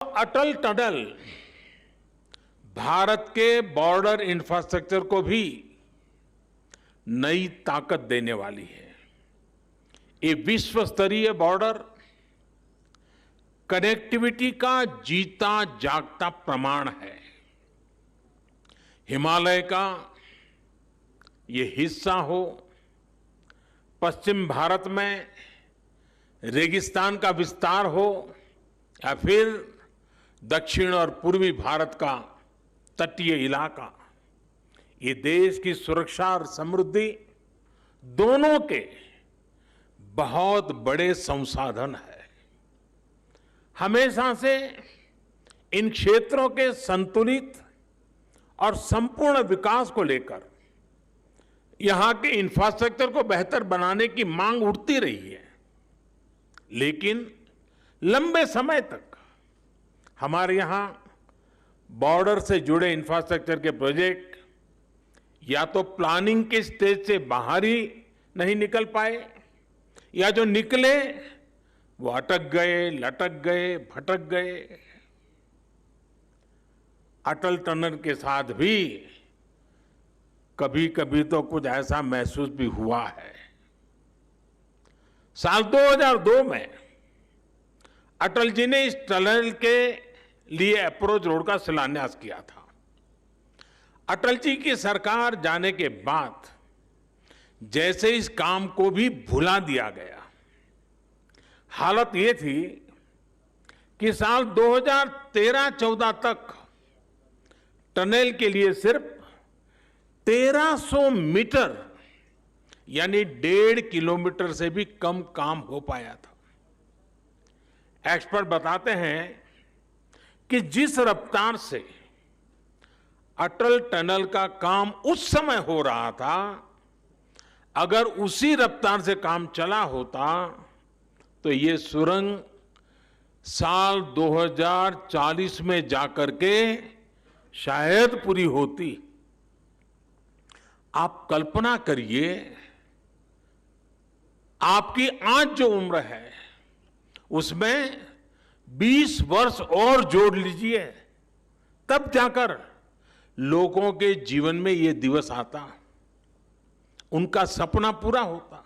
अटल tunnel Bharat के border infrastructure को भी नई ताकत देने वाली है। ये विश्व स्तरीय बॉर्डर कनेक्टिविटी का जीता जागता प्रमाण है। हिमालय का ये हिस्सा हो, पश्चिम भारत में रेगिस्तान का विस्तार हो, या फिर दक्षिण और पूर्वी भारत का तटीय इलाका, ये देश की सुरक्षा और समृद्धि दोनों के बहुत बड़े संसाधन है। हमेशा से इन क्षेत्रों के संतुलित और संपूर्ण विकास को लेकर यहां के इंफ्रास्ट्रक्चर को बेहतर बनाने की मांग उठती रही है, लेकिन लंबे समय तक हमारे यहां बॉर्डर से जुड़े इंफ्रास्ट्रक्चर के प्रोजेक्ट या तो प्लानिंग के स्टेज से बाहर ही नहीं निकल पाए, या जो निकले वो अटक गए, लटक गए, भटक गए। अटल टनल के साथ भी कभी कभी तो कुछ ऐसा महसूस भी हुआ है। साल 2002 में अटल जी ने इस टनल के लिए अप्रोच रोड का शिलान्यास किया था। अटल जी की सरकार जाने के बाद जैसे इस काम को भी भुला दिया गया। हालत ये थी कि साल 2013-14 तक टनल के लिए सिर्फ 1300 मीटर यानी 1.5 किलोमीटर से भी कम काम हो पाया था। एक्सपर्ट बताते हैं कि जिस रफ्तार से अटल टनल का काम उस समय हो रहा था, अगर उसी रफ्तार से काम चला होता तो ये सुरंग साल 2040 में जाकर के शायद पूरी होती। आप कल्पना करिए, आपकी आज जो उम्र है उसमें 20 वर्ष और जोड़ लीजिए, तब जाकर लोगों के जीवन में ये दिवस आता, उनका सपना पूरा होता।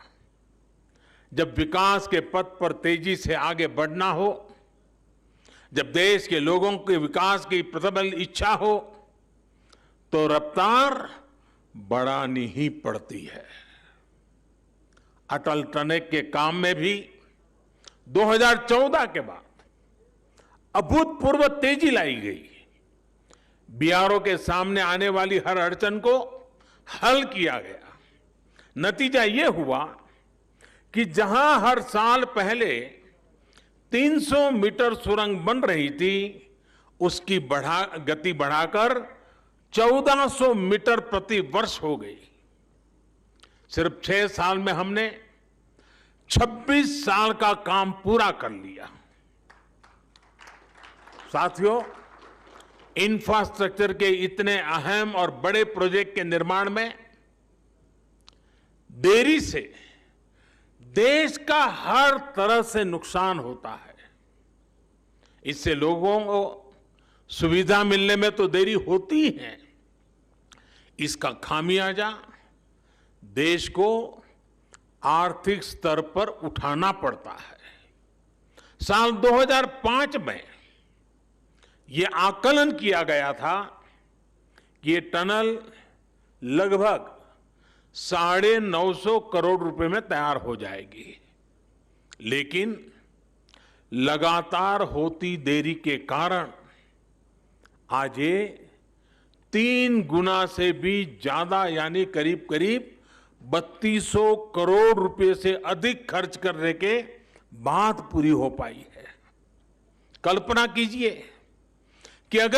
जब विकास के पथ पर तेजी से आगे बढ़ना हो, जब देश के लोगों के विकास की प्रबल इच्छा हो, तो रफ्तार बढ़ानी ही पड़ती है। अटल टनल के काम में भी 2014 के बाद अभूतपूर्व तेजी लाई गई। बीआरओ के सामने आने वाली हर अड़चन को हल किया गया। नतीजा यह हुआ कि जहां हर साल पहले 300 मीटर सुरंग बन रही थी, उसकी गति बढ़ाकर 1400 मीटर प्रति वर्ष हो गई। सिर्फ 6 साल में हमने 26 साल का काम पूरा कर लिया। साथियों, इंफ्रास्ट्रक्चर के इतने अहम और बड़े प्रोजेक्ट के निर्माण में देरी से देश का हर तरह से नुकसान होता है। इससे लोगों को सुविधा मिलने में तो देरी होती है, इसका खामियाजा देश को आर्थिक स्तर पर उठाना पड़ता है। साल 2005 में यह आकलन किया गया था कि ये टनल लगभग 950 करोड़ रुपए में तैयार हो जाएगी, लेकिन लगातार होती देरी के कारण आज ये 3 गुना से भी ज्यादा यानी करीब करीब 3200 करोड़ रुपए से अधिक खर्च करने के बाद पूरी हो पाई है। कल्पना कीजिए कि अगर